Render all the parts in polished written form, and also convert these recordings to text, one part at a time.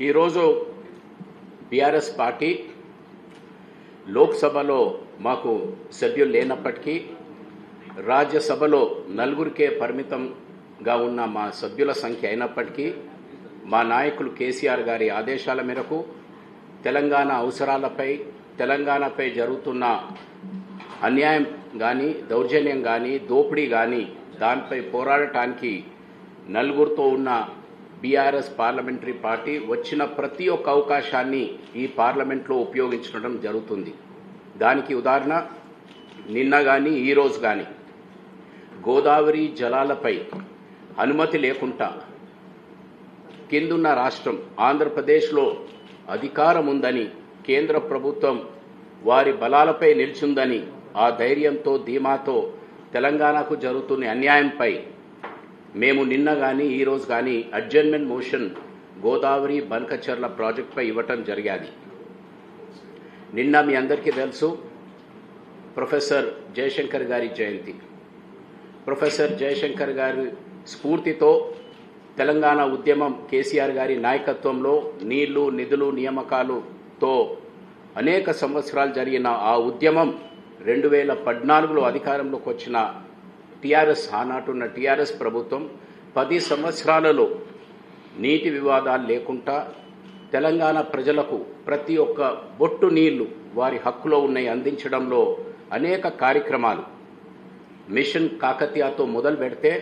ఈరోజు BRS party లోక్సభలో మాకు సభ్యులు లేనప్పటికీ రాజ్యసభలో నలుగురికే పరిమితంగా ఉన్న మా సభ్యుల సంఖ్య అయినప్పటికీ మా నాయకులు కేసీఆర్ గారి ఆదేశాల మేరకు తెలంగాణ అవసరాలపై తెలంగాణపై జరుగుతున్న అన్యాయం కానీ దౌర్జన్యం కానీ దోపిడీ కానీ దానిపై పోరాడటానికి నలుగురితో ఉన్న బీఆర్ఎస్ పార్లమెంటరీ పార్టీ వచ్చిన ప్రతి ఒక్క అవకాశాన్ని ఈ పార్లమెంట్లో ఉపయోగించడం జరుగుతుంది. దానికి ఉదాహరణ నిన్న కానీ ఈరోజు కానీ గోదావరి జలాలపై అనుమతి లేకుండా కిందున్న రాష్ట్రం ఆంధ్రప్రదేశ్లో అధికారం ఉందని కేంద్ర ప్రభుత్వం వారి బలాలపై నిల్చుందని ఆ ధైర్యంతో ధీమాతో తెలంగాణకు జరుగుతున్న అన్యాయంపై మేము నిన్న కానీ ఈరోజు కానీ అడ్జర్న్మెంట్ మోషన్ గోదావరి బనకచెర్ల ప్రాజెక్టుపై ఇవ్వటం జరిగాది. నిన్న మీ అందరికీ తెలుసు ప్రొఫెసర్ జయశంకర్ గారి జయంతి. ప్రొఫెసర్ జయశంకర్ గారి స్ఫూర్తితో తెలంగాణ ఉద్యమం కేసీఆర్ గారి నాయకత్వంలో నీళ్లు నిధులు నియామకాలతో అనేక సంవత్సరాలు జరిగిన ఆ ఉద్యమం 2014లో అధికారంలోకి వచ్చిన టీఆర్ఎస్ ఆనాటున్న టీఆర్ఎస్ ప్రభుత్వం 10 సంవత్సరాలలో నీటి వివాదాలు లేకుండా తెలంగాణ ప్రజలకు ప్రతి ఒక్క బొట్టు నీళ్లు వారి హక్కులో ఉన్నాయి అందించడంలో అనేక కార్యక్రమాలు మిషన్ కాకతీయతో మొదలు పెడితే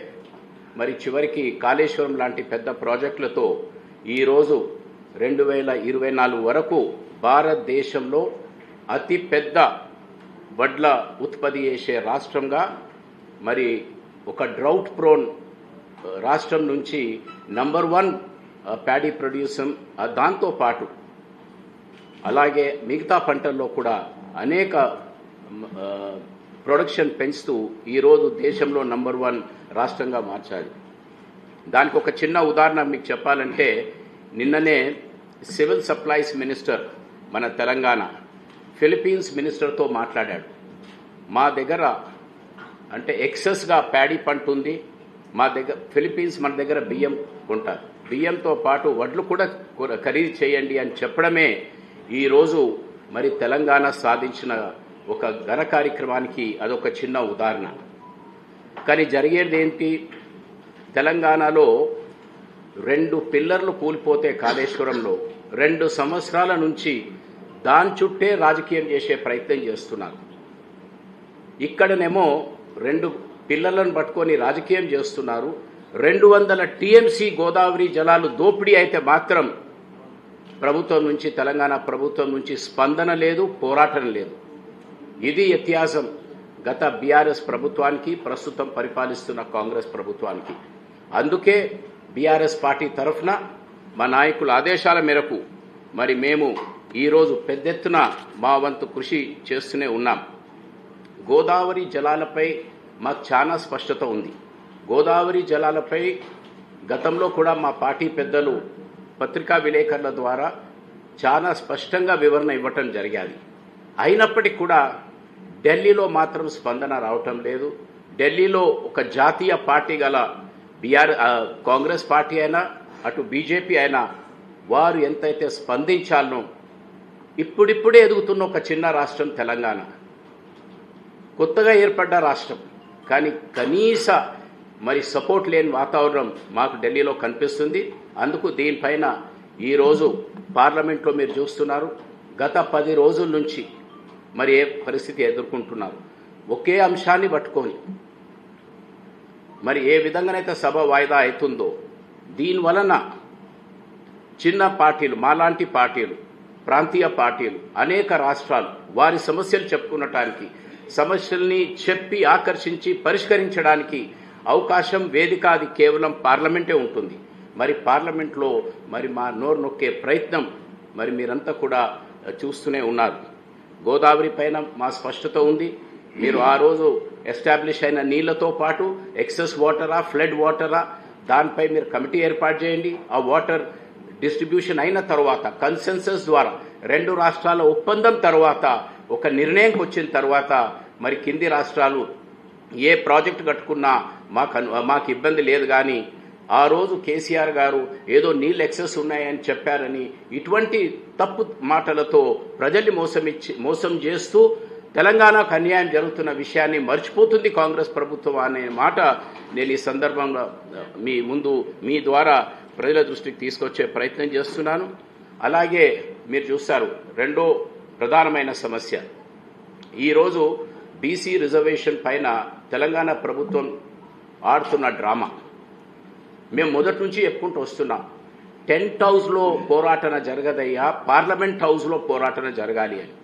మరి చివరికి కాళేశ్వరం లాంటి పెద్ద ప్రాజెక్టులతో ఈరోజు 2024 వరకు భారతదేశంలో అతి పెద్ద వడ్ల ఉత్పత్తి చేసే రాష్ట్రంగా మరి ఒక డ్రౌట్ ప్రోన్ రాష్ట్రం నుంచి నంబర్ 1 ప్యాడీ ప్రొడ్యూసర్, దాంతోపాటు అలాగే మిగతా పంటల్లో కూడా అనేక ప్రొడక్షన్ పెంచుతూ ఈరోజు దేశంలో నంబర్ 1 రాష్ట్రంగా మార్చాలి. దానికి ఒక చిన్న ఉదాహరణ మీకు చెప్పాలంటే నిన్ననే సివిల్ సప్లైస్ మినిస్టర్ మన తెలంగాణ ఫిలిప్పీన్స్ మినిస్టర్తో మాట్లాడాడు. మా దగ్గర అంటే ఎక్సెస్గా ప్యాడీ పంట ఉంది, మా దగ్గర ఫిలిప్పీన్స్ మన దగ్గర బియ్యం కొంటారు, బియ్యంతో పాటు వడ్లు కూడా ఖరీదు చేయండి అని చెప్పడమే ఈరోజు మరి తెలంగాణ సాధించిన ఒక ఘన కార్యక్రమానికి అదొక చిన్న ఉదాహరణ. కానీ జరిగేది ఏంటి, తెలంగాణలో 2 పిల్లర్లు కూలిపోతే కాళేశ్వరంలో 2 సంవత్సరాల నుంచి దాని చుట్టే రాజకీయం చేసే ప్రయత్నం చేస్తున్నారు. ఇక్కడనేమో 2 పిల్లలను పట్టుకొని రాజకీయం చేస్తున్నారు. 200 టీఎంసీ గోదావరి జలాలు దోపిడీ అయితే మాత్రం ప్రభుత్వం నుంచి తెలంగాణ ప్రభుత్వం నుంచి స్పందన లేదు, పోరాటం లేదు. ఇది వ్యత్యాసం గత బీఆర్ఎస్ ప్రభుత్వానికి ప్రస్తుతం పరిపాలిస్తున్న కాంగ్రెస్ ప్రభుత్వానికి. అందుకే బీఆర్ఎస్ పార్టీ తరఫున మా నాయకుల ఆదేశాల మేరకు మరి మేము ఈరోజు పెద్ద ఎత్తున మా వంతు కృషి చేస్తూనే ఉన్నాం. గోదావరి జలాలపై మాకు చాలా స్పష్టత ఉంది. గోదావరి జలాలపై గతంలో కూడా మా పార్టీ పెద్దలు పత్రికా విలేకరుల ద్వారా చాలా స్పష్టంగా వివరణ ఇవ్వటం జరిగాది. అయినప్పటికీ కూడా ఢిల్లీలో మాత్రం స్పందన రావటం లేదు. ఢిల్లీలో ఒక జాతీయ పార్టీ గల కాంగ్రెస్ పార్టీ అయినా అటు బీజేపీ అయినా వారు ఎంతైతే స్పందించాలనో ఇప్పుడిప్పుడే ఎదుగుతున్న ఒక చిన్న రాష్ట్రం తెలంగాణ, కొత్తగా ఏర్పడ్డ రాష్ట్రం, కానీ కనీస మరి సపోర్ట్ లేని వాతావరణం మాకు ఢిల్లీలో కనిపిస్తుంది. అందుకు దీనిపైన ఈరోజు పార్లమెంట్లో మీరు చూస్తున్నారు గత 10 రోజుల నుంచి మరి ఏ పరిస్థితి ఎదుర్కొంటున్నారు. ఒకే అంశాన్ని పట్టుకొని మరి ఏ విధంగానైతే సభ వాయిదా అవుతుందో దీనివలన చిన్న పార్టీలు, మాలాంటి పార్టీలు, ప్రాంతీయ పార్టీలు, అనేక రాష్ట్రాలు వారి సమస్యలు చెప్పుకునటానికి, సమస్యల్ని చెప్పి ఆకర్షించి పరిష్కరించడానికి అవకాశం, వేదిక అది కేవలం పార్లమెంటే ఉంటుంది. మరి పార్లమెంట్లో మరి మా నోరు నొక్కే ప్రయత్నం మరి మీరంతా కూడా చూస్తూనే ఉన్నారు. గోదావరి పైన మా స్పష్టత ఉంది. మీరు ఆ రోజు ఎస్టాబ్లిష్ అయిన నీళ్లతో పాటు ఎక్సెస్ వాటరా, ఫ్లడ్ వాటరా, దానిపై మీరు కమిటీ ఏర్పాటు చేయండి. ఆ వాటర్ డిస్ట్రిబ్యూషన్ అయిన తర్వాత కన్సెన్సస్ ద్వారా 2 రాష్ట్రాల ఒప్పందం తర్వాత ఒక నిర్ణయంకి వచ్చిన తర్వాత మరి కింది రాష్ట్రాలు ఏ ప్రాజెక్టు కట్టుకున్నా మాకు ఇబ్బంది లేదు. కానీ ఆ రోజు కేసీఆర్ గారు ఏదో నీళ్ళు ఎక్సెస్ ఉన్నాయని చెప్పారని ఇటువంటి తప్పు మాటలతో ప్రజల్ని మోసం చేస్తూ తెలంగాణకు అన్యాయం జరుగుతున్న విషయాన్ని మర్చిపోతుంది కాంగ్రెస్ ప్రభుత్వం అనే మాట నేను ఈ సందర్భంగా మీ ద్వారా ప్రజల దృష్టికి తీసుకొచ్చే ప్రయత్నం చేస్తున్నాను. అలాగే మీరు చూస్తారు, రెండో ప్రధానమైన సమస్య ఈరోజు బీసీ రిజర్వేషన్ పైన తెలంగాణ ప్రభుత్వం ఆడుతున్న డ్రామా. మేము మొదటి నుంచి చెప్పుకుంటూ వస్తున్నాం, టెంట్ హౌస్లో పోరాటన జరగదయ్యా, పార్లమెంట్ హౌస్లో పోరాటన జరగాలి అని.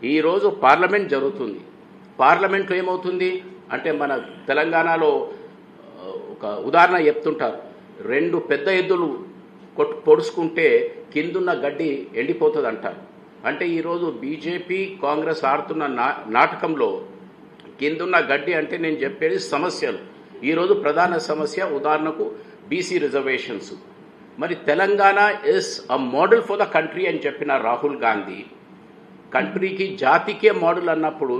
ఈరోజు పార్లమెంట్ జరుగుతుంది. పార్లమెంట్లో ఏమవుతుంది అంటే, మన తెలంగాణలో ఒక ఉదాహరణ చెప్తుంటారు, 2 పెద్ద ఎద్దులు పొడుచుకుంటే కిందున్న గడ్డి ఎండిపోతుంది అంటారు. అంటే ఈరోజు బీజేపీ కాంగ్రెస్ ఆడుతున్న నాటకంలో కిందున్న గడ్డి అంటే నేను చెప్పేది సమస్యలు. ఈరోజు ప్రధాన సమస్య ఉదాహరణకు బీసీ రిజర్వేషన్స్. మరి Telangana is a model for the country అని చెప్పిన రాహుల్ గాంధీ కంట్రీకి జాతికే మోడల్ అన్నప్పుడు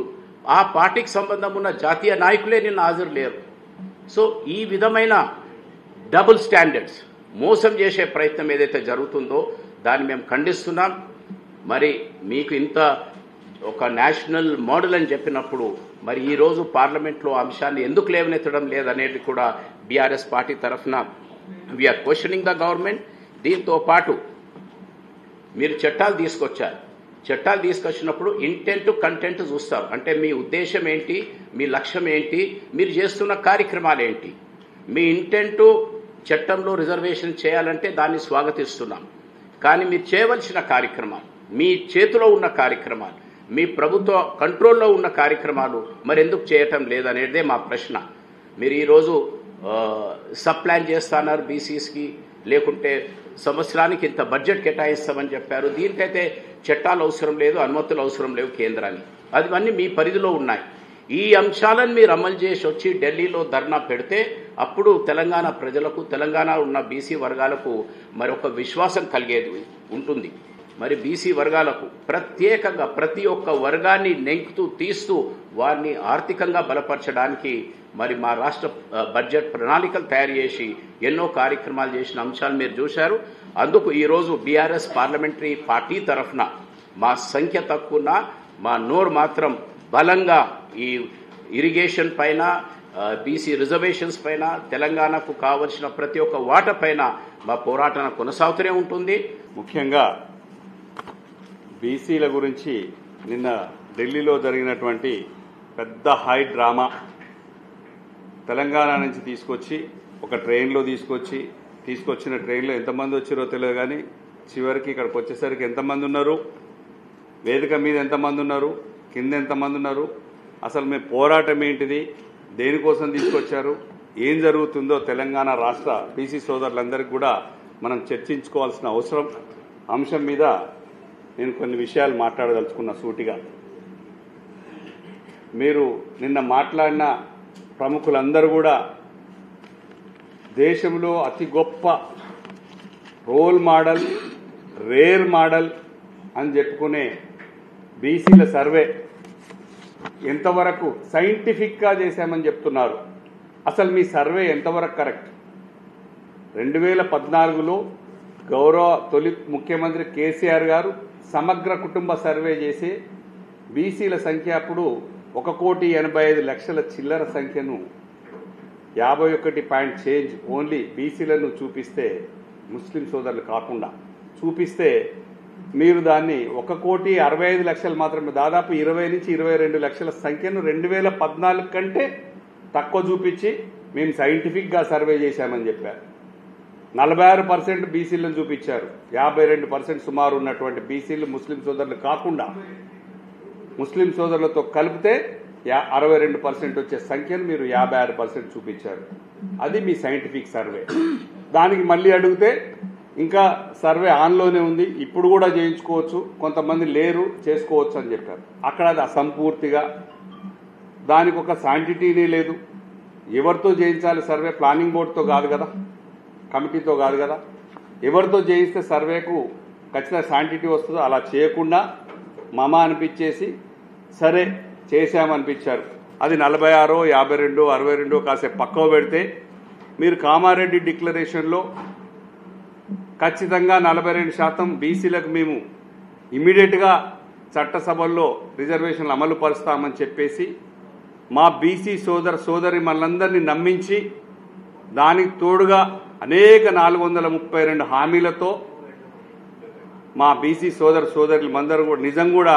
ఆ పార్టీకి సంబంధం ఉన్న జాతీయ నాయకులే నిన్న హాజరు లేరు. సో ఈ విధమైన డబుల్ స్టాండర్డ్స్, మోసం చేసే ప్రయత్నం ఏదైతే జరుగుతుందో దాన్ని మేము ఖండిస్తున్నాం. మరి మీకు ఇంత ఒక నేషనల్ మోడల్ అని చెప్పినప్పుడు మరి ఈరోజు పార్లమెంట్లో అంశాన్ని ఎందుకు లేవనెత్తడం లేదనేది కూడా బీఆర్ఎస్ పార్టీ తరఫున వీఆర్ క్వశ్చనింగ్ ద గవర్నమెంట్. దీంతో పాటు మీరు చట్టాలు తీసుకొచ్చారు. చట్టాలు తీసుకొచ్చినప్పుడు ఇంటెంట్ కంటెంట్ చూస్తారు. అంటే మీ ఉద్దేశం ఏంటి, మీ లక్ష్యం ఏంటి, మీరు చేస్తున్న కార్యక్రమాలు ఏంటి. మీ ఇంటెంట్ చట్టంలో రిజర్వేషన్ చేయాలంటే దాన్ని స్వాగతిస్తున్నాం. కానీ మీరు చేయవలసిన కార్యక్రమాలు, మీ చేతిలో ఉన్న కార్యక్రమాలు, మీ ప్రభుత్వ కంట్రోల్లో ఉన్న కార్యక్రమాలు మరి ఎందుకు చేయటం లేదనేదే మా ప్రశ్న. మీరు ఈరోజు సప్లాన్ చేస్తున్నారు బీసీస్కి, లేకుంటే సంవత్సరానికి ఇంత బడ్జెట్ కేటాయిస్తామని చెప్పారు. దీనికైతే చట్టాలు అవసరం లేదు, అనుమతులు అవసరం లేవు కేంద్రాన్ని. అదివన్నీ మీ పరిధిలో ఉన్నాయి. ఈ అంశాలను మీరు అమలు చేసి వచ్చి ఢిల్లీలో ధర్నా పెడితే అప్పుడు తెలంగాణ ప్రజలకు, తెలంగాణ ఉన్న బీసీ వర్గాలకు మరొక విశ్వాసం కలిగేది ఉంటుంది. మరి బీసీ వర్గాలకు ప్రత్యేకంగా ప్రతి ఒక్క వర్గాన్ని నెంకుతూ తీస్తూ వారిని ఆర్థికంగా బలపరచడానికి మరి మా రాష్ట్ర బడ్జెట్ ప్రణాళికలు తయారు చేసి ఎన్నో కార్యక్రమాలు చేసిన అంశాలు మీరు చూశారు. అందుకు ఈరోజు బీఆర్ఎస్ పార్లమెంటరీ పార్టీ తరఫున మా సంఖ్య తక్కువ, మా నోరు మాత్రం బలంగా ఈ ఇరిగేషన్ పైన, బీసీ రిజర్వేషన్స్ పైన, తెలంగాణకు కావలసిన ప్రతి ఒక్క వాట పైన మా పోరాటం కొనసాగుతూనే ఉంటుంది. ముఖ్యంగా బీసీల గురించి నిన్న ఢిల్లీలో జరిగినటువంటి పెద్ద హై డ్రామా, తెలంగాణ నుంచి తీసుకొచ్చి ఒక ట్రైన్లో తీసుకొచ్చిన ట్రైన్లో ఎంతమంది వచ్చారో తెలియదు, కానీ చివరికి ఇక్కడికి వచ్చేసరికి ఎంతమంది ఉన్నారు, వేదిక మీద ఎంతమంది ఉన్నారు, కింద ఎంతమంది ఉన్నారు, అసలు మీ పోరాటం ఏంటిది, దేనికోసం తీసుకొచ్చారు, ఏం జరుగుతుందో తెలంగాణ రాష్ట్ర బీసీ సోదరులందరికీ కూడా మనం చర్చించుకోవాల్సిన అంశం మీద నేను కొన్ని విషయాలు మాట్లాడదలుచుకున్న సూటిగా. మీరు నిన్న మాట్లాడిన ప్రముఖులందరూ కూడా దేశంలో అతి గొప్ప రోల్ మోడల్, రేర్ మోడల్ అని చెప్పుకునే బీసీల సర్వే ఎంతవరకు సైంటిఫిక్గా చేశామని చెప్తున్నారు. అసలు మీ సర్వే ఎంతవరకు కరెక్ట్? 2014లో గౌరవ తొలి ముఖ్యమంత్రి కేసీఆర్ గారు సమగ్ర కుటుంబ సర్వే చేసి బీసీల సంఖ్య అప్పుడు 1,85,00,000 చిల్లర సంఖ్యను 51 చేంజ్ ఓన్లీ బీసీలను చూపిస్తే, ముస్లిం సోదరులు కాకుండా చూపిస్తే, మీరు దాన్ని 1,65,00,000 మాత్రమే, దాదాపు 20 నుంచి 22 లక్షల సంఖ్యను 2014 కంటే తక్కువ చూపించి మేము సైంటిఫిక్గా సర్వే చేశామని చెప్పారు. 46% బీసీలను చూపించారు. 52% సుమారు ఉన్నటువంటి బీసీలు ముస్లిం సోదరులు కాకుండా ముస్లిం సోదరులతో కలిపితే 62% వచ్చే సంఖ్యను మీరు 56% చూపించారు. అది మీ సైంటిఫిక్ సర్వే. దానికి మళ్ళీ అడిగితే ఇంకా సర్వే ఆన్లోనే ఉంది, ఇప్పుడు కూడా చేయించుకోవచ్చు, కొంతమంది లేరు, చేసుకోవచ్చు అని చెప్పారు. అక్కడ అది అసంపూర్తిగా, దానికి ఒక శాంటిటీనే లేదు. ఎవరితో చేయించాలి సర్వే? ప్లానింగ్ బోర్డుతో కాదు కదా, కమిటీతో కాదు కదా. ఎవరితో చేయిస్తే సర్వేకు ఖచ్చితంగా శాంటిటీ వస్తుందో అలా చేయకుండా మమ అనిపించేసి సరే చేశామనిపించారు. అది 46, 52, 62 కాసేపు పక్కవ పెడితే మీరు కామారెడ్డి డిక్లరేషన్లో ఖచ్చితంగా 42% బీసీలకు మేము ఇమీడియట్గా చట్టసభల్లో రిజర్వేషన్లు అమలు పరుస్తామని చెప్పేసి మా బీసీ సోదరి మనందరినీ నమ్మించి దానికి తోడుగా అనేక 432 హామీలతో మా బీసీ సోదరులందరూ కూడా నిజం కూడా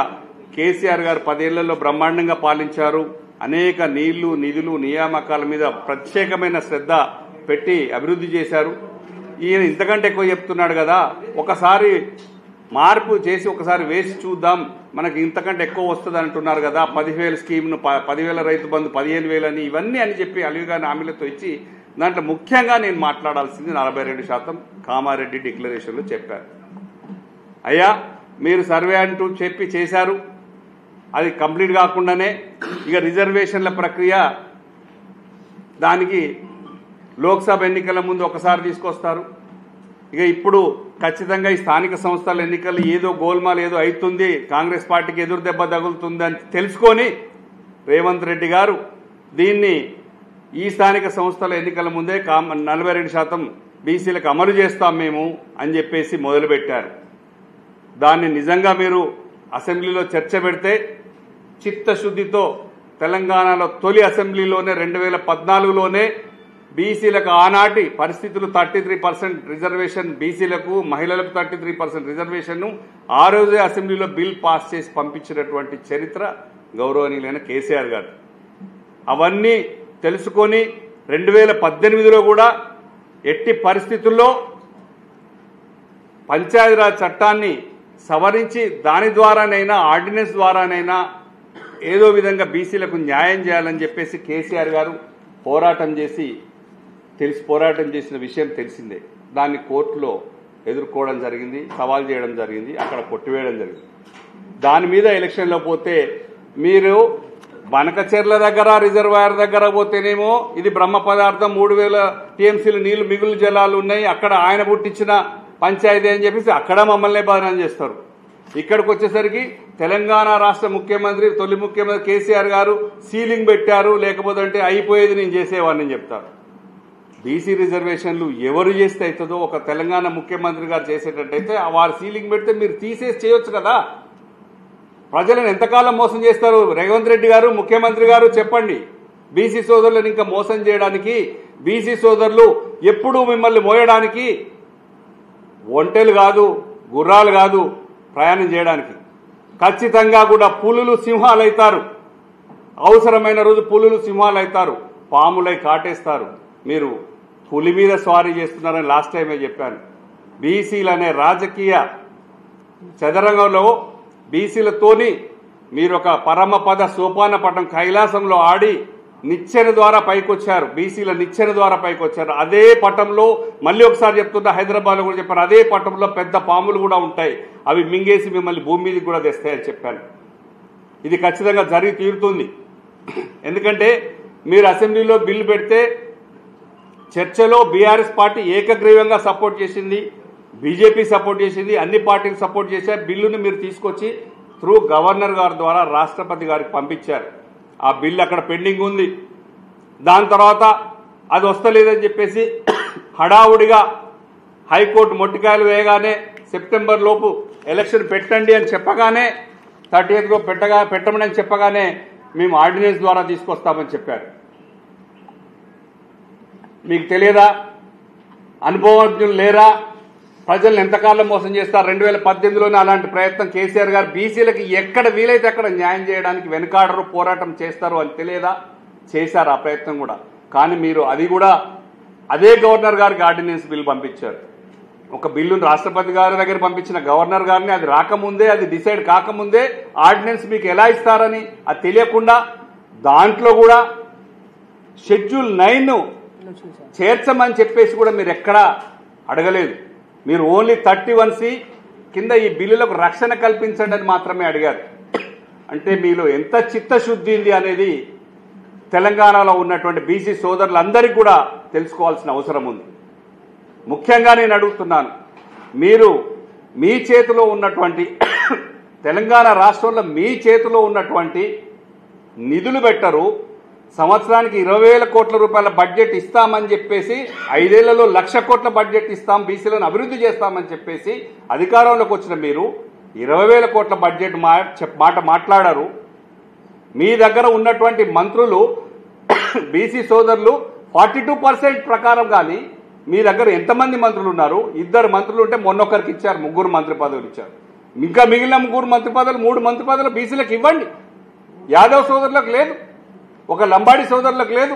కేసీఆర్ గారు 10 ఏళ్లలో బ్రహ్మాండంగా పాలించారు. అనేక నీళ్లు నిధులు నియామకాల మీద ప్రత్యేకమైన శ్రద్ధ పెట్టి అభివృద్ధి చేశారు. ఈయన ఇంతకంటే ఎక్కువ చెప్తున్నాడు కదా, ఒకసారి మార్పు చేసి ఒకసారి వేసి చూద్దాం, మనకి ఇంతకంటే ఎక్కువ వస్తుంది అంటున్నారు కదా, 10,000 స్కీమ్ను 10,000 రైతు బంధు 15,000 అని ఇవన్నీ అని చెప్పి అలివిగాని హామీలతో ఇచ్చి దాంట్లో ముఖ్యంగా నేను మాట్లాడాల్సింది 42% కామారెడ్డి డిక్లరేషన్లో చెప్పారు. అయ్యా మీరు సర్వే అంటూ చెప్పి చేశారు, అది కంప్లీట్ కాకుండానే ఇక రిజర్వేషన్ల ప్రక్రియ దానికి లోక్సభ ఎన్నికల ముందు ఒకసారి తీసుకొస్తారు. ఇక ఇప్పుడు ఖచ్చితంగా ఈ స్థానిక సంస్థల ఎన్నికలు ఏదో గోల్మాల్ ఏదో అవుతుంది, కాంగ్రెస్ పార్టీకి ఎదురు దెబ్బ తగులుతుంది అని తెలుసుకొని రేవంత్ రెడ్డి గారు దీన్ని ఈ స్థానిక సంస్థల ఎన్నికల ముందే 42% బీసీలకు అమలు చేస్తాం మేము అని చెప్పేసి మొదలుపెట్టారు. దాన్ని నిజంగా మీరు అసెంబ్లీలో చర్చ పెడితే చిత్తశుద్ధితో తెలంగాణలో తొలి అసెంబ్లీలోనే 2014లోనే బీసీలకు ఆనాటి పరిస్థితులు 33% రిజర్వేషన్ బీసీలకు, మహిళలకు 33% రిజర్వేషన్ ఆ రోజే అసెంబ్లీలో బిల్ పాస్ చేసి పంపించినటువంటి చరిత్ర గౌరవనీయులైన కేసీఆర్ గారు. అవన్నీ తెలుసుకొని 2018లో కూడా ఎట్టి పరిస్థితుల్లో పంచాయతీరాజ్ చట్టాన్ని సవరించి దాని ద్వారానైనా ఆర్డినెన్స్ ద్వారానైనా ఏదో విధంగా బీసీలకు న్యాయం చేయాలని చెప్పేసి కేసీఆర్ గారు పోరాటం చేసిన విషయం తెలిసిందే. దాన్ని కోర్టులో ఎదుర్కోవడం జరిగింది, సవాల్ చేయడం జరిగింది, అక్కడ కొట్టివేయడం జరిగింది. దాని మీద ఎలక్షన్లో పోతే మీరు బనకచెర్ల దగ్గర రిజర్వాయర్ దగ్గర పోతేనేమో ఇది బ్రహ్మ పదార్థం 3,000 టీఎంసీలు నీళ్లు మిగులు జలాలు ఉన్నాయి, అక్కడ ఆయన పుట్టించిన పంచాయతీ అని చెప్పేసి అక్కడ మమ్మల్ని బదనాం చేస్తారు. ఇక్కడికి వచ్చేసరికి తెలంగాణ రాష్ట్ర ముఖ్యమంత్రి తొలి ముఖ్యమంత్రి కేసీఆర్ గారు సీలింగ్ పెట్టారు, లేకపోతే అంటే అయిపోయేది నేను చేసేవాడిని చెప్తారు. బీసీ రిజర్వేషన్లు ఎవరు చేస్తే అవుతుందో ఒక తెలంగాణ ముఖ్యమంత్రి గారు చేసేటట్టయితే వారు సీలింగ్ పెడితే మీరు తీసేసి చేయొచ్చు కదా. ప్రజలను ఎంతకాలం మోసం చేస్తారు? రేవంత్ రెడ్డి గారు ముఖ్యమంత్రి గారు చెప్పండి. బీసీ సోదరులను ఇంకా మోసం చేయడానికి, బీసీ సోదరులు ఎప్పుడూ మిమ్మల్ని మోయడానికి ఒంటెలు కాదు గుర్రాలు కాదు ప్రయాణం చేయడానికి. ఖచ్చితంగా కూడా పులులు సింహాలు అవుతారు, అవసరమైన రోజు పులులు సింహాలు అవుతారు, పాములై కాటేస్తారు. మీరు పులి మీద స్వారీ చేస్తున్నారని లాస్ట్ టైమే చెప్పాను. బీసీలనే రాజకీయ చదరంగంలో బీసీలతోని మీరు ఒక పరమపద సోపాన పటం కైలాసంలో ఆడి నిచ్చెన ద్వారా పైకొచ్చారు, బీసీల నిచ్చెన ద్వారా పైకొచ్చారు. అదే పటంలో మళ్ళీ ఒకసారి చెప్తున్నా, హైదరాబాద్లో కూడా చెప్పారు, అదే పటంలో పెద్ద పాములు కూడా ఉంటాయి, అవి మింగేసి మిమ్మల్ని భూమి మీదకి కూడా తెస్తాయని చెప్పాను. ఇది ఖచ్చితంగా జరిగి తీరుతుంది. ఎందుకంటే మీరు అసెంబ్లీలో బిల్లు పెడితే చర్చలో బీఆర్ఎస్ పార్టీ ఏకగ్రీవంగా సపోర్ట్ చేసింది, బీజేపీ సపోర్ట్ చేసింది, అన్ని పార్టీలు సపోర్ట్ చేశారు. బిల్లుని మీరు తీసుకొచ్చి త్రూ గవర్నర్ గారి ద్వారా రాష్ట్రపతి గారికి పంపించారు. ఆ బిల్లు అక్కడ పెండింగ్ ఉంది. దాని తర్వాత అది వస్తలేదని చెప్పేసి హడావుడిగా హైకోర్టు మొట్టికాయలు వేయగానే సెప్టెంబర్ లోపు ఎలక్షన్ పెట్టండి అని చెప్పగానే 30th పెట్టమని చెప్పగానే మేము ఆర్డినెన్స్ ద్వారా తీసుకొస్తామని చెప్పారు. మీకు తెలియదా? అనుభవజ్ఞులు లేరా? ప్రజలను ఎంతకాలం మోసం చేస్తారు? 2018లోనే అలాంటి ప్రయత్నం కేసీఆర్ గారు బీసీలకి ఎక్కడ వీలైతే అక్కడ న్యాయం చేయడానికి వెనుకాడరు, పోరాటం చేస్తారు అని తెలియదా? చేశారు ఆ ప్రయత్నం కూడా. కానీ మీరు అది కూడా అదే గవర్నర్ గారికి ఆర్డినెన్స్ బిల్ పంపించారు. ఒక బిల్లును రాష్ట్రపతి గారి దగ్గర పంపించిన గవర్నర్ గారిని అది రాకముందే, అది డిసైడ్ కాకముందే ఆర్డినెన్స్ మీకు ఎలా ఇస్తారని అది తెలియకుండా దాంట్లో కూడా షెడ్యూల్ 9 చేర్చమని చెప్పేసి కూడా మీరు ఎక్కడా అడగలేదు. మీరు ఓన్లీ 31C కింద ఈ బిల్లులకు రక్షణ కల్పించండి అని మాత్రమే అడిగారు. అంటే మీలో ఎంత చిత్తశుద్ధి ఉంది అనేది తెలంగాణలో ఉన్నటువంటి బీసీ సోదరులందరికీ కూడా తెలుసుకోవాల్సిన అవసరం ఉంది. ముఖ్యంగా నేను అడుగుతున్నాను, మీరు మీ చేతిలో ఉన్నటువంటి తెలంగాణ రాష్ట్రంలో మీ చేతిలో ఉన్నటువంటి నిధులు పెట్టరు, సంవత్సరానికి 20,000 కోట్ల రూపాయల బడ్జెట్ ఇస్తామని చెప్పేసి 5 ఏళ్లలో 1,00,000 కోట్ల బడ్జెట్ ఇస్తాం, బీసీలను అభివృద్ధి చేస్తామని చెప్పేసి అధికారంలోకి వచ్చిన మీరు 20,000 కోట్ల బడ్జెట్ మాట మాట్లాడారు. మీ దగ్గర ఉన్నటువంటి మంత్రులు బీసీ సోదరులు 42% ప్రకారం కానీ మీ దగ్గర ఎంతమంది మంత్రులు ఉన్నారు? 2 మంత్రులు ఉంటే మొన్నొక్కరికి ఇచ్చారు, 3 మంత్రి పదవులు ఇచ్చారు. ఇంకా మిగిలిన 3 మంత్రి పదవులు 3 మంత్రి పదవులు బీసీలకు ఇవ్వండి. యాదవ్ సోదరులకు లేదు, ఒక లంబాడి సోదరులకు లేదు,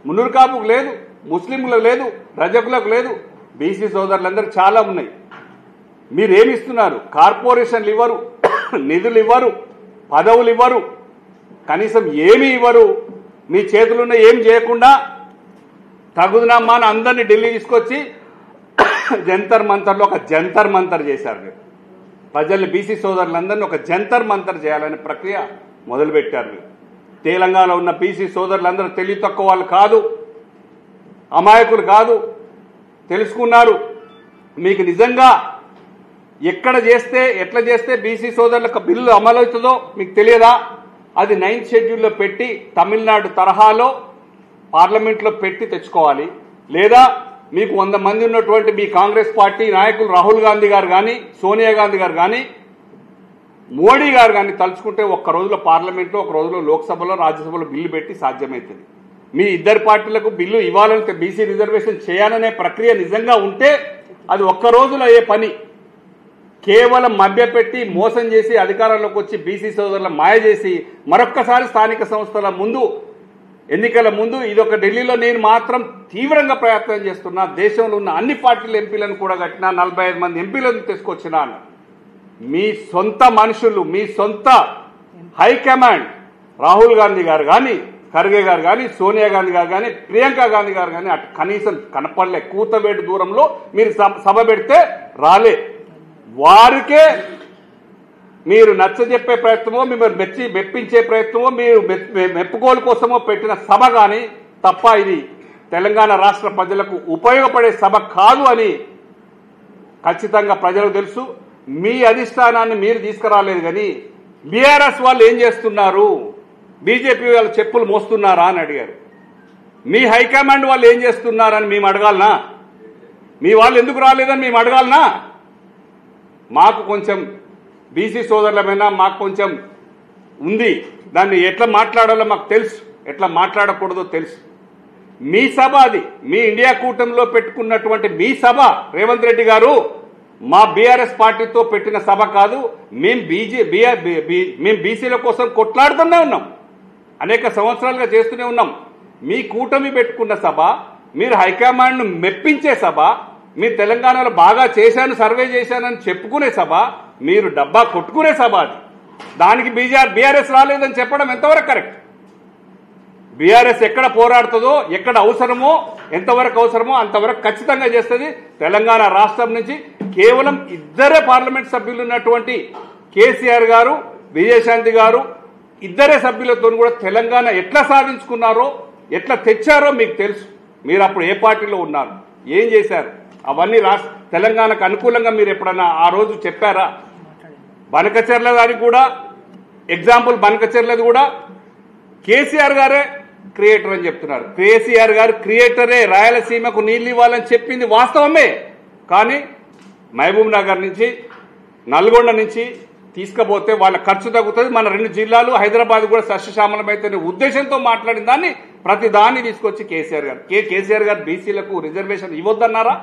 మున్నూరు కాపుకు లేదు, ముస్లింలకు లేదు, రజకులకు లేదు. బీసీ సోదరులందరూ చాలా ఉన్నాయి. మీరేమి ఇస్తున్నారు? కార్పొరేషన్లు ఇవ్వరు, నిధులు ఇవ్వరు, పదవులు ఇవ్వరు, కనీసం ఏమీ ఇవ్వరు. మీ చేతులున్న ఏం చేయకుండా తగుదనమ్మా అని అందరినీ ఢిల్లీ తీసుకొచ్చి జంతర్ మంతర్లో ఒక జంతర్ మంతర్ చేశారు. మీరు ప్రజల్ని, బీసీ సోదరులందరినీ ఒక జంతర్ మంతర్ చేయాలనే ప్రక్రియ మొదలుపెట్టారు. మీరు తెలంగాణలో ఉన్న బీసీ సోదరులందరూ తెలివి తక్కువ వాళ్ళు కాదు, అమాయకులు కాదు, తెలుసుకున్నారు. మీకు నిజంగా ఎక్కడ చేస్తే ఎట్లా చేస్తే బీసీ సోదరులకు బిల్లు అమలవుతుందో మీకు తెలియదా? అది 9th షెడ్యూల్లో పెట్టి తమిళనాడు తరహాలో పార్లమెంట్లో పెట్టి తెచ్చుకోవాలి. లేదా మీకు 100 మంది ఉన్నటువంటి మీ కాంగ్రెస్ పార్టీ నాయకులు రాహుల్ గాంధీ గారు కానీ, సోనియా గాంధీ గారు కానీ, మోడీ గారు కానీ తలుచుకుంటే ఒక్క రోజులో పార్లమెంట్లో, ఒక రోజులో లోక్సభలో, రాజ్యసభలో బిల్లు పెట్టి సాధ్యమవుతుంది. మీ 2 పార్టీలకు బిల్లు ఇవ్వాలంటే బీసీ రిజర్వేషన్ చేయాలనే ప్రక్రియ నిజంగా ఉంటే అది ఒక్క రోజులో అయ్యే పని. కేవలం మభ్యపెట్టి మోసం చేసి అధికారంలోకి వచ్చి బీసీ సోదరుల మాయ చేసి మరొక్కసారి స్థానిక సంస్థల ముందు, ఎన్నికల ముందు ఇదొక ఢిల్లీలో నేను మాత్రం తీవ్రంగా ప్రయత్నం చేస్తున్నా, దేశంలో ఉన్న అన్ని పార్టీల ఎంపీలను కూడా కట్టినా, 45 మంది ఎంపీలను తీసుకొచ్చినా. మీ సొంత మనుషులు, మీ సొంత హైకమాండ్ రాహుల్ గాంధీ గారు కానీ, ఖర్గే గారు కానీ, సోనియా గాంధీ గారు కానీ, ప్రియాంక గాంధీ గారు కానీ అటు కనీసం కనపడలే. కూతవేటు దూరంలో మీరు సభ పెడితే రాలే. వారికే మీరు నచ్చజెప్పే ప్రయత్నమో, మిమ్మల్ని మెప్పించే ప్రయత్నమో, మీరు మెప్పుకోలు కోసమో పెట్టిన సభ కానీ తప్ప ఇది తెలంగాణ రాష్ట్ర ప్రజలకు ఉపయోగపడే సభ కాదు అని ఖచ్చితంగా ప్రజలకు తెలుసు. మీ అధిష్టానాన్ని మీరు తీసుకురాలేదు కానీ బీఆర్ఎస్ వాళ్ళు ఏం చేస్తున్నారు, బీజేపీ వాళ్ళు చెప్పులు మోస్తున్నారా అని అడిగారు. మీ హైకమాండ్ వాళ్ళు ఏం చేస్తున్నారని మేము అడగాలనా? మీ వాళ్ళు ఎందుకు రాలేదని మేము అడగాలనా? మాకు కొంచెం బీసీ సోదరులమైనా మాకు కొంచెం ఉంది, దాన్ని ఎట్లా మాట్లాడాలో మాకు తెలుసు, ఎట్లా మాట్లాడకూడదో తెలుసు. మీ సభ అది, మీ ఇండియా కూటమిలో పెట్టుకున్నటువంటి మీ సభ. రేవంత్ రెడ్డి గారు మా బీఆర్ఎస్ పార్టీతో పెట్టిన సభ కాదు. మేము బీసీల కోసం కొట్లాడుతూనే ఉన్నాం, అనేక సంవత్సరాలుగా చేస్తూనే ఉన్నాం. మీ కూటమి పెట్టుకున్న సభ, మీరు హైకమాండ్ను మెప్పించే సభ, మీరు తెలంగాణలో బాగా చేశాను, సర్వే చేశానని చెప్పుకునే సభ, మీరు డబ్బా కొట్టుకునే సభ అది. దానికి బీఆర్ఎస్ రాలేదని చెప్పడం ఎంతవరకు కరెక్ట్? బీఆర్ఎస్ ఎక్కడ పోరాడుతుందో, ఎక్కడ అవసరమో, ఎంతవరకు అవసరమో అంతవరకు ఖచ్చితంగా చేస్తుంది. తెలంగాణ రాష్ట్రం నుంచి కేవలం 2 పార్లమెంట్ సభ్యులు ఉన్నటువంటి కేసీఆర్ గారు, విజయశాంతి గారు, 2 సభ్యులతో కూడా తెలంగాణ ఎట్లా సాధించుకున్నారో, ఎట్లా తెచ్చారో మీకు తెలుసు. మీరు అప్పుడు ఏ పార్టీలో ఉన్నారు, ఏం చేశారు, అవన్నీ తెలంగాణకు అనుకూలంగా మీరు ఎప్పుడన్నా ఆ రోజు చెప్పారా? బనకచెర్ల దానికి కూడా ఎగ్జాంపుల్, బనకచెర్లది కూడా కేసీఆర్ గారే క్రియేటర్ అని చెప్తున్నారు. కేసీఆర్ గారు క్రియేటరే, రాయలసీమకు నీళ్ళు ఇవ్వాలని చెప్పింది వాస్తవమే. కానీ మహబూబ్ నగర్ నుంచి, నల్గొండ నుంచి తీసుకుపోతే వాళ్ళ ఖర్చు తగ్గుతుంది, మన 2 జిల్లాలు హైదరాబాద్ కూడా సస్యశ్యామలమైతే ఉద్దేశంతో మాట్లాడిన దాన్ని ప్రతి దాన్ని తీసుకొచ్చి కేసీఆర్ గారు బీసీలకు రిజర్వేషన్ ఇవ్వద్దన్నారా?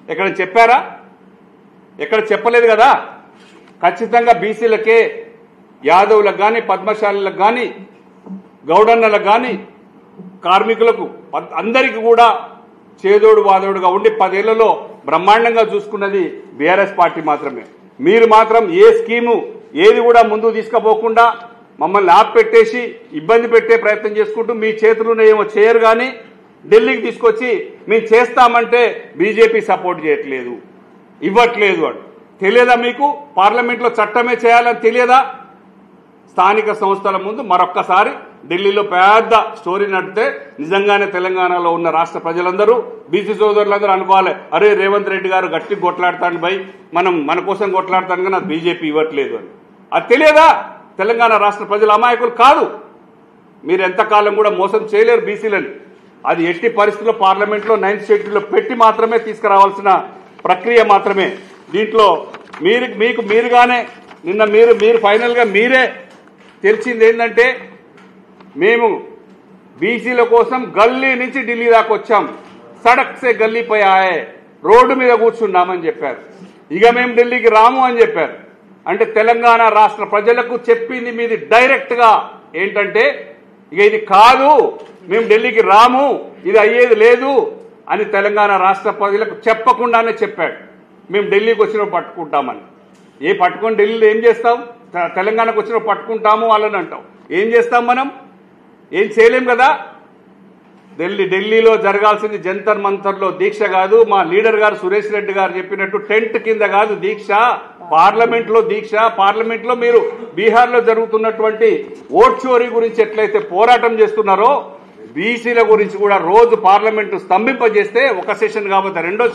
ఎక్కడ చెప్పారా? ఎక్కడ చెప్పలేదు కదా. ఖచ్చితంగా బీసీలకే, యాదవులకు కానీ, పద్మశాలులకు కానీ, గౌడన్నలకు కానీ, కార్మికులకు అందరికీ కూడా చేదోడు వాదోడుగా ఉండి 10 ఏళ్లలో బ్రహ్మాండంగా చూసుకున్నది బీఆర్ఎస్ పార్టీ మాత్రమే. మీరు మాత్రం ఏ స్కీము ఏది కూడా ముందుకు తీసుకుపోకుండా మమ్మల్ని ఆపెట్టేసి ఇబ్బంది పెట్టే ప్రయత్నం చేసుకుంటూ మీ చేతులను ఏమో చేయరు కానీ ఢిల్లీకి తీసుకొచ్చి మేము చేస్తామంటే బీజేపీ సపోర్ట్ చేయట్లేదు, ఇవ్వట్లేదు అని తెలియదా మీకు? పార్లమెంట్లో చట్టమే చేయాలని తెలియదా? స్థానిక సంస్థల ముందు మరొక్కసారి ఢిల్లీలో పెద్ద స్టోరీ నడితే నిజంగానే తెలంగాణలో ఉన్న రాష్ట్ర ప్రజలందరూ, బీసీ సోదరులందరూ అనుకోవాలి, అరే రేవంత్ రెడ్డి గారు గట్టి కొట్లాడతాను భయ్, మన కోసం కొట్లాడతాను కానీ అది బీజేపీ ఇవ్వట్లేదు అని. అది తెలియదా? తెలంగాణ రాష్ట్ర ప్రజల అమాయకులు కాదు. మీరు ఎంతకాలం కూడా మోసం చేయలేరు బీసీలని. అది ఎట్టి పరిస్థితుల్లో పార్లమెంట్లో 9th షెడ్యూల్లో పెట్టి మాత్రమే తీసుకురావాల్సిన ప్రక్రియ మాత్రమే. దీంట్లో మీరుగానే నిన్న మీరు ఫైనల్గా మీరే తెలిసింది ఏంటంటే, మేము బీసీల కోసం గల్లీ నుంచి ఢిల్లీ దాకా వచ్చాం, సడక్ సే గల్లీ పై ఆయే, రోడ్డు మీద కూర్చున్నామని చెప్పారు. ఇక మేము ఢిల్లీకి రాము అని చెప్పారు. అంటే తెలంగాణ రాష్ట్ర ప్రజలకు చెప్పింది మీది డైరెక్ట్గా ఏంటంటే, ఇక ఇది కాదు, మేము ఢిల్లీకి రాము, ఇది అయ్యేది లేదు అని తెలంగాణ రాష్ట్ర ప్రజలకు చెప్పకుండానే చెప్పాడు. మేము ఢిల్లీకి వచ్చినప్పుడు పట్టుకుంటామని. పట్టుకొని ఢిల్లీలో ఏం చేస్తాం? తెలంగాణకు వచ్చినప్పుడు పట్టుకుంటాము వాళ్ళని అంటాం. ఏం చేస్తాం మనం? ఏం చేయలేం కదా. ఢిల్లీలో జరగాల్సింది జంతర్ మంతర్లో దీక్ష కాదు. మా లీడర్ గారు సురేష్ రెడ్డి గారు చెప్పినట్టు టెంట్ కింద కాదు దీక్ష, పార్లమెంట్లో దీక్ష. పార్లమెంట్లో మీరు బీహార్లో జరుగుతున్నటువంటి ఓట్ చోరీ గురించి ఎట్లయితే పోరాటం చేస్తున్నారో, బీసీల గురించి కూడా రోజు పార్లమెంటు స్తంభింపజేస్తే, ఒక సెషన్ కాకపోతే రెండో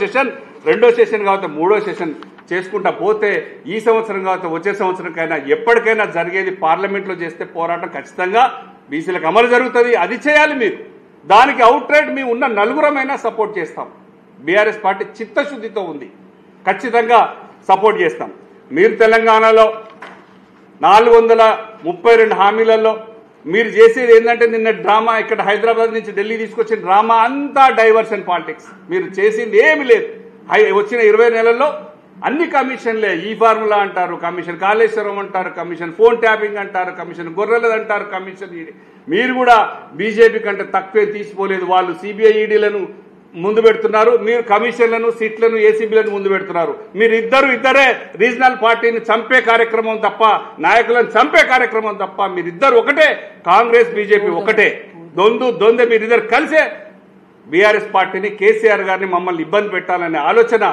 సెషన్ కాకపోతే మూడో సెషన్ చేసుకుంటా పోతే, ఈ సంవత్సరం కాకపోతే వచ్చే సంవత్సరంకైనా ఎప్పటికైనా జరిగేది పార్లమెంట్లో చేస్తే పోరాటం ఖచ్చితంగా బీసీలకు అమలు జరుగుతుంది. అది చేయాలి మీరు. దానికి అవుట్ రైట్ మేము ఉన్న నలుగురమైనా సపోర్ట్ చేస్తాం. బీఆర్ఎస్ పార్టీ చిత్తశుద్ధితో ఉంది, ఖచ్చితంగా సపోర్ట్ చేస్తాం. మీరు తెలంగాణలో 432 హామీలలో మీరు చేసేది ఏంటంటే, నిన్న డ్రామా ఇక్కడ హైదరాబాద్ నుంచి ఢిల్లీ తీసుకొచ్చిన డ్రామా అంతా డైవర్షన్ పాలిటిక్స్. మీరు చేసింది ఏమి లేదు. వచ్చిన 20 నెలల్లో అన్ని కమిషన్లే. ఈ ఫార్ములా అంటారు కమిషన్, కాళేశ్వరం అంటారు కమిషన్, ఫోన్ ట్యాపింగ్ అంటారు కమిషన్, గొర్రెలది అంటారు కమిషన్. మీరు కూడా బీజేపీ కంటే తక్కువే తీసిపోలేదు. వాళ్ళు సిబిఐ ఈడీలను ముందు పెడుతున్నారు, మీరు కమిషన్లను, సీట్లను, ఏసీబీలను ముందు పెడుతున్నారు. మీరు ఇద్దరే రీజనల్ పార్టీని చంపే కార్యక్రమం తప్ప, నాయకులను చంపే కార్యక్రమం తప్ప, మీరిద్దరు ఒకటే. కాంగ్రెస్ బీజేపీ ఒకటే. దొందే మీరిద్దరు కలిసే బీఆర్ఎస్ పార్టీని, కేసీఆర్ గారిని, మమ్మల్ని ఇబ్బంది పెట్టాలనే ఆలోచన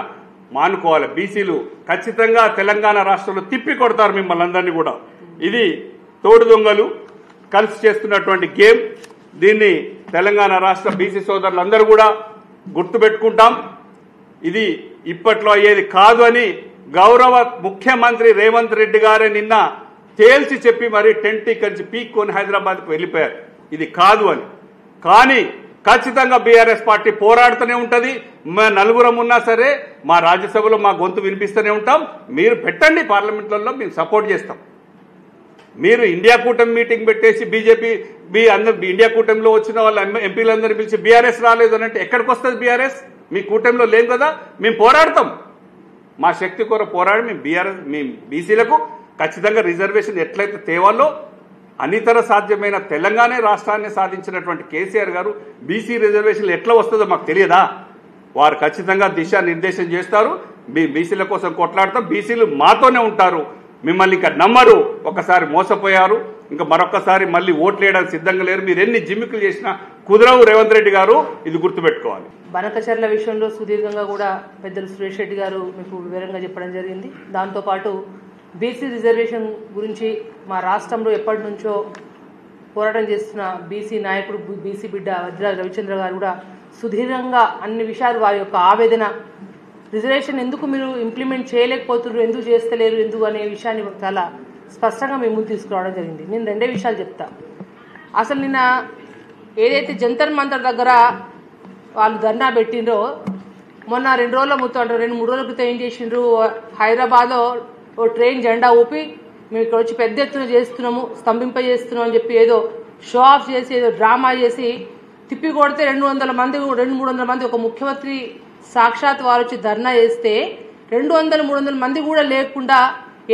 మానుకోవాలి. బీసీలు ఖచ్చితంగా తెలంగాణ రాష్ట్రంలో తిప్పి కొడతారు మిమ్మల్ని అందరినీ కూడా. ఇది తోడు దొంగలు కలిసి చేస్తున్నటువంటి గేమ్. దీన్ని తెలంగాణ రాష్ట్ర బీసీ సోదరులందరూ కూడా గుర్తుపెట్టుకుంటాం. ఇది ఇప్పట్లో అయ్యేది కాదు అని గౌరవ ముఖ్యమంత్రి రేవంత్ రెడ్డి గారే నిన్న తేల్చి చెప్పి మరి టెంట్ కలిసి పీక్కొని హైదరాబాద్కు వెళ్ళిపోయారు. ఇది కాదు అని. కానీ ఖచ్చితంగా బీఆర్ఎస్ పార్టీ పోరాడుతూనే ఉంటుంది. మా నలుగురం ఉన్నా సరే మా రాజ్యసభలో మా గొంతు వినిపిస్తూనే ఉంటాం. మీరు పెట్టండి పార్లమెంట్లలో, మేము సపోర్ట్ చేస్తాం. మీరు ఇండియా కూటమి మీటింగ్ పెట్టేసి బీజేపీ ఇండియా కూటమిలో వచ్చిన వాళ్ళ ఎంపీలందరినీ పిలిచి బీఆర్ఎస్ రాలేదు అని అంటే ఎక్కడికి వస్తుంది బీఆర్ఎస్? మీ కూటమిలో లేం కదా. మేము పోరాడతాం, మా శక్తి కొర పోరాడి మేము బీసీలకు ఖచ్చితంగా రిజర్వేషన్ ఎట్లయితే తేవాలో అనితర సాధ్యమైన తెలంగాణ రాష్ట్రాన్ని సాధించినటువంటి కేసీఆర్ గారు బీసీ రిజర్వేషన్లు ఎట్లా వస్తుందో మాకు తెలియదా? వారు ఖచ్చితంగా దిశానిర్దేశం చేస్తారు. బీసీల కోసం కొట్లాడతాం. బీసీలు మాతోనే ఉంటారు. మిమ్మల్ని ఇంకా నమ్మరు. ఒకసారి మోసపోయారు, ఇంకా మరొకసారి మళ్ళీ ఓట్లు వేయడానికి సిద్ధంగా లేరు. మీరు ఎన్ని జిమ్మికులు చేసినా కుదరవు రేవంత్ రెడ్డి గారు, ఇది గుర్తుపెట్టుకోవాలి. బనకచర్ల విషయంలో సుదీర్ఘంగా కూడా పెద్దలు సురేష్ రెడ్డి గారు మీకు వివరంగా చెప్పడం జరిగింది. దాంతోపాటు బీసీ రిజర్వేషన్ గురించి మా రాష్ట్రంలో ఎప్పటి నుంచో పోరాటం చేస్తున్న బీసీ నాయకుడు, బీసీ బిడ్డ వజ్రాల రవిచంద్ర గారు కూడా సుదీర్ఘంగా అన్ని విషయాలు, వారి యొక్క ఆవేదన, రిజర్వేషన్ ఎందుకు మీరు ఇంప్లిమెంట్ చేయలేకపోతున్నారు, ఎందుకు చేస్తలేరు, ఎందుకు అనే విషయాన్ని చాలా స్పష్టంగా మేము ముందు తీసుకురావడం జరిగింది. నేను రెండే విషయాలు చెప్తా. అసలు నిన్న ఏదైతే జంతర్ మంతర్ దగ్గర వాళ్ళు ధర్నా పెట్టిండ్రో, మొన్న 2 రోజుల మొత్తం అంటే 2-3 రోజుల క్రితం ఏం చేసిండ్రు, హైదరాబాద్లో ఓ ట్రైన్ జెండా ఊపి మేము ఇక్కడ వచ్చి పెద్ద ఎత్తున చేస్తున్నాము, స్తంభింపజేస్తున్నాం అని చెప్పి ఏదో షో ఆఫ్ చేసి, ఏదో డ్రామా చేసి తిప్పి కొడితే 200-300 మంది ఒక ముఖ్యమంత్రి సాక్షాత్ వారు వచ్చి ధర్నా చేస్తే 200-300 మంది కూడా లేకుండా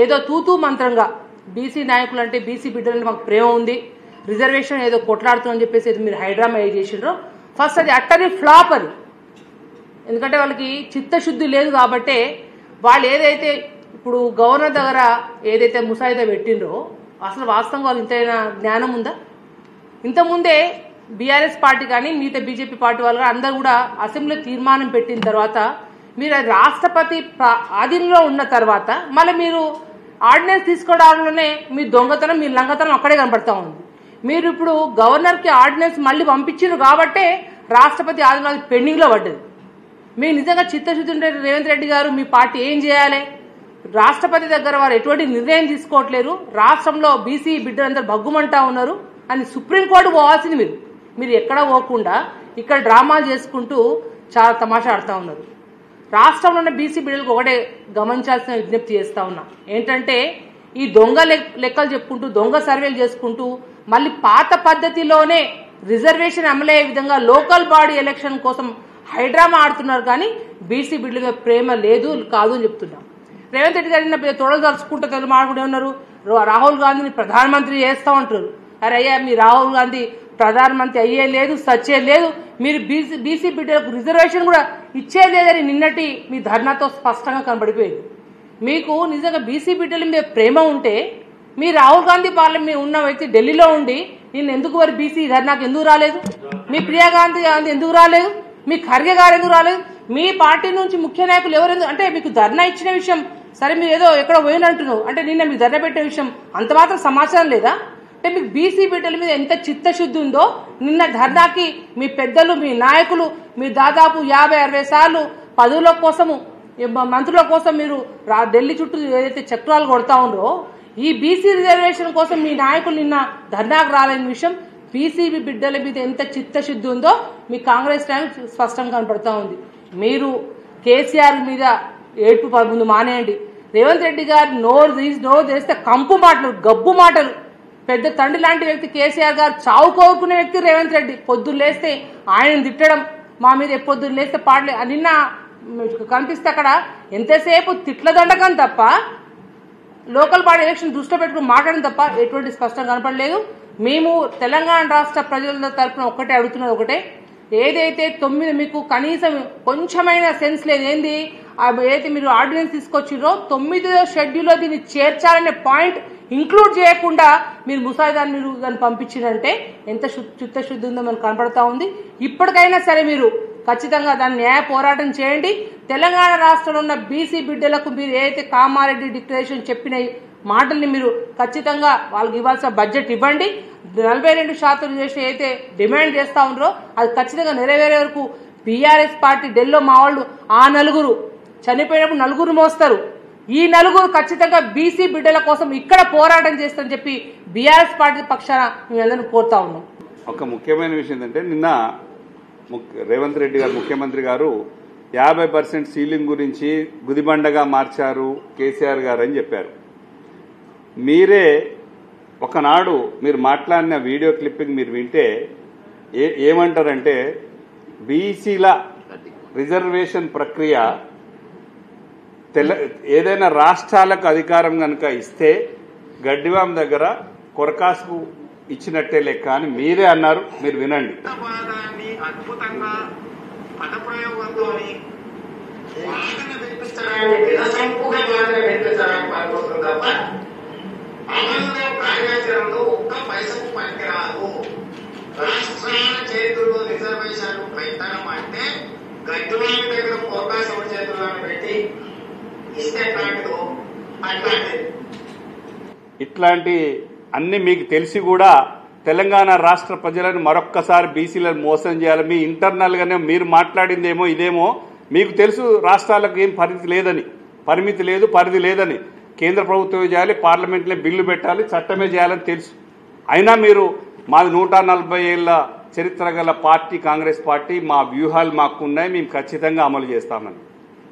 ఏదో తూతూ మంత్రంగా బీసీ నాయకులు అంటే, బీసీ బిడ్డలంటే మాకు ప్రేమ ఉంది, రిజర్వేషన్ ఏదో కొట్లాడుతున్నామని చెప్పేసి ఏదో మీరు హైడ్రామా చేసిండ్రో, ఫస్ట్ అది అట్టరీ ఫ్లాప్ అని. ఎందుకంటే వాళ్ళకి చిత్తశుద్ధి లేదు కాబట్టి వాళ్ళు ఏదైతే ఇప్పుడు గవర్నర్ దగ్గర ఏదైతే ముసాయిదా పెట్టిండ్రో అసలు వాస్తవంగా వాళ్ళు ఇంతైనా జ్ఞానం ఉందా? ఇంతకుముందే బీఆర్ఎస్ పార్టీ కానీ మిగతా బీజేపీ పార్టీ వాళ్ళు కానీ అందరూ కూడా అసెంబ్లీ తీర్మానం పెట్టిన తర్వాత మీరు రాష్ట్రపతి ఆధీనంలో ఉన్న తర్వాత మళ్ళీ మీరు ఆర్డినెన్స్ తీసుకోవడంలోనే మీ దొంగతనం, మీ లంగతనం అక్కడే కనబడతా ఉంది. మీరు ఇప్పుడు గవర్నర్కి ఆర్డినెన్స్ మళ్ళీ పంపించారు కాబట్టే రాష్ట్రపతి ఆధీనంలో పెండింగ్లో పడ్డది. మీకు నిజంగా చిత్తశుద్ధి ఉంటే రేవంత్ రెడ్డి గారు మీ పార్టీ ఏం చేయాలి? రాష్ట్రపతి దగ్గర వారు ఎటువంటి నిర్ణయం తీసుకోవట్లేరు. రాష్ట్రంలో బీసీ బిడ్డలందరూ భగ్గుమంటా ఉన్నారు. అని సుప్రీంకోర్టు పోవాల్సింది మీరు ఎక్కడ పోకుండా ఇక్కడ డ్రామాలు చేసుకుంటూ చాలా తమాషా ఆడుతూ ఉన్నారు. రాష్ట్రంలో ఉన్న బీసీ బిడ్డలకు ఒకటే గమనించాల్సిన విజ్ఞప్తి చేస్తా ఉన్నా ఏంటంటే, ఈ దొంగ లెక్కలు చెప్పుకుంటూ దొంగ సర్వేలు చేసుకుంటూ మళ్ళీ పాత పద్ధతిలోనే రిజర్వేషన్ అమలయ్యే విధంగా లోకల్ బాడీ ఎలక్షన్ కోసం హైడ్రామా ఆడుతున్నారు. కానీ బీసీ బిడ్డల ప్రేమ లేదు కాదు అని చెప్తున్నాం. రేవంత్ రెడ్డి గారి తొడలు తలుచుకుంటూ తెలుగు మాట్లాడుకుంటూ ఉన్నారు. రాహుల్ గాంధీని ప్రధానమంత్రి చేస్తా ఉంటారు. అరే అయ్యా, మీ రాహుల్ గాంధీ ప్రధానమంత్రి అయ్యే లేదు, సచ్చే లేదు, మీరు బీసీ బిడ్డలకు రిజర్వేషన్ కూడా ఇచ్చే లేదని నిన్నటి మీ ధర్నాతో స్పష్టంగా కనబడిపోయింది. మీకు నిజంగా బీసీ బిడ్డల మీద ప్రేమ ఉంటే మీ రాహుల్ గాంధీ పార్లమెంట్ ఉన్న వ్యక్తి ఢిల్లీలో ఉండి నేను ఎందుకు మరి బీసీ ధర్నాకు ఎందుకు రాలేదు, మీ ప్రియా గాంధీ ఎందుకు రాలేదు, మీ ఖర్గే గారు ఎందుకు రాలేదు, మీ పార్టీ నుంచి ముఖ్య నాయకులు ఎవరు అంటే మీకు ధర్నా ఇచ్చిన విషయం సరే మీరు ఏదో ఎక్కడో పోయినట్టున్నావు అంటే నిన్న మీకు ధర్నా పెట్టే విషయం అంత మాత్రం సమాచారం లేదా? అంటే మీకు బీసీ బిడ్డల మీద ఎంత చిత్తశుద్ధి ఉందో నిన్న ధర్నాకి మీ పెద్దలు మీ నాయకులు మీరు దాదాపు 50-60 సార్లు పదవుల కోసము మంత్రుల కోసం మీరు ఢిల్లీ చుట్టూ ఏదైతే చక్రాలు కొడతా ఉన్నారో ఈ బీసీ రిజర్వేషన్ కోసం మీ నాయకులు నిన్న ధర్నాకు రాలేని విషయం బీసీ బిడ్డల మీద ఎంత చిత్తశుద్ధి ఉందో మీ కాంగ్రెస్ టైం స్పష్టంగా కనపడతా ఉంది. మీరు కేసీఆర్ మీద ఏడ్పు ముందు మానేయండి. రేవంత్ రెడ్డి గారు నోరు తెరిస్తే కంపు మాటలు గబ్బు మాటలు. పెద్ద తండ్రి లాంటి వ్యక్తి కేసీఆర్ గారు, చావు కోరుకునే వ్యక్తి రేవంత్ రెడ్డి. పొద్దున్న లేస్తే ఆయన తిట్టడం, మా మీద పొద్దున్న లేస్తే పాడలే నిన్న కనిపిస్తే అక్కడ ఎంతసేపు తిట్ల దండకం తప్ప లోకల్ బాడీ ఎలక్షన్ దృష్టిలో పెట్టుకుని మాట్లాడడం తప్ప ఎటువంటి స్పష్టంగా కనపడలేదు. మేము తెలంగాణ రాష్ట్ర ప్రజల తరఫున ఒక్కటే అడుగుతున్నది ఒకటే, ఏదైతే 9 మీకు కనీసం కొంచెమైన సెన్స్ లేదు ఏంది ఏదైతే మీరు ఆర్డినెన్స్ తీసుకొచ్చిరో 9వ షెడ్యూల్లో దీన్ని చేర్చాలనే పాయింట్ ఇంక్లూడ్ చేయకుండా మీరు ముసాయిదాన్ని మీరు దాన్ని పంపించినంటే ఎంత చిత్తశుద్ధి ఉందో మనకు కనపడతా ఉంది. ఇప్పటికైనా సరే మీరు ఖచ్చితంగా దాన్ని న్యాయ పోరాటం చేయండి. తెలంగాణ రాష్ట్రంలో ఉన్న బీసీ బిడ్డలకు మీరు ఏదైతే కామారెడ్డి డిక్లరేషన్ చెప్పిన మాటల్ని మీరు ఖచ్చితంగా వాళ్ళకి ఇవ్వాల్సిన బడ్జెట్ ఇవ్వండి. 42% చేసి అయితే డిమాండ్ చేస్తా ఉన్నారో అది ఖచ్చితంగా నెరవేరే వరకు బీఆర్ఎస్ పార్టీ ఢిల్లీలో మా వాళ్ళు ఆ 4 చనిపోయినప్పుడు 4 మోస్తారు. ఈ 4 ఖచ్చితంగా బీసీ బిడ్డల కోసం ఇక్కడ పోరాటం చేస్తారని చెప్పి బీఆర్ఎస్ పార్టీ పక్షాన మేమందరం కోరుతా ఉన్నాం. ఒక ముఖ్యమైన విషయం ఏంటంటే నిన్న రేవంత్ రెడ్డి గారు ముఖ్యమంత్రి గారు 50% సీలింగ్ గురించి గుదిబండగా మార్చారు కేసీఆర్ గారు అని చెప్పారు. మీరే ఒకనాడు మీరు మాట్లాడిన వీడియో క్లిప్పింగ్ మీరు వింటే ఏమంటారంటే బీసీల రిజర్వేషన్ ప్రక్రియ ఏదైనా రాష్ట్రాలకు అధికారం కనుక ఇస్తే గడ్డివాం దగ్గర కొరకాసుకు ఇచ్చినట్టే లెక్క అని మీరే అన్నారు. మీరు వినండి. అద్భుతంగా పదప్రయోగంతో అమలులో కార్యాచరణలో ఒక్క పైసకు పనికిరాదు. రాష్ట్రాల చేతుల్లో రిజర్వేషన్లు పెట్టడం అంటే గడ్డివాళ్ళ దగ్గర అవకాశం చేతుల్లో పెట్టి ఇస్తే ఎట్లాంటిదో అట్లాంటిది. ఇట్లాంటి అన్ని మీకు తెలిసి కూడా తెలంగాణ రాష్ట్ర ప్రజలను మరొక్కసారి బీసీలను మోసం చేయాలి. మీ ఇంటర్నల్ గానే మీరు మాట్లాడిందేమో ఇదేమో మీకు తెలుసు. రాష్ట్రాలకు ఏం పరిమితి లేదు పరిధి లేదని కేంద్ర ప్రభుత్వమే చేయాలి, పార్లమెంట్లో బిల్లు పెట్టాలి, చట్టమే చేయాలని తెలుసు. అయినా మీరు మాది 140 ఏళ్ల చరిత్ర గల పార్టీ కాంగ్రెస్ పార్టీ, మా వ్యూహాలు మాకున్నాయి, మేము ఖచ్చితంగా అమలు చేస్తామని.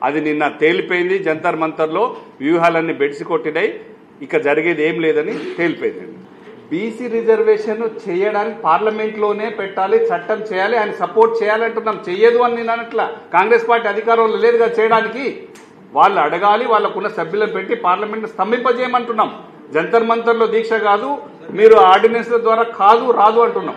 అది నిన్న తేలిపోయింది. జంతర్ మంతర్లో వ్యూహాలన్నీ బెడిసి కొట్టినాయి. ఇక జరిగేది ఏం లేదని తేలిపోయిందండి. బీసీ రిజర్వేషన్ చేయడానికి పార్లమెంట్లోనే పెట్టాలి, చట్టం చేయాలి, ఆయన సపోర్ట్ చేయాలంటున్నాం. చెయ్యదు అని నేను అనట్లా. కాంగ్రెస్ పార్టీ అధికారంలో లేదుగా చేయడానికి. వాళ్ళు అడగాలి, వాళ్ళకున్న సభ్యులను పెట్టి పార్లమెంట్ స్తంభింపజేయమంటున్నాం. జంతర్ మంతర్లో దీక్ష కాదు, మీరు ఆర్డినెన్స్ల ద్వారా రాదు అంటున్నాం.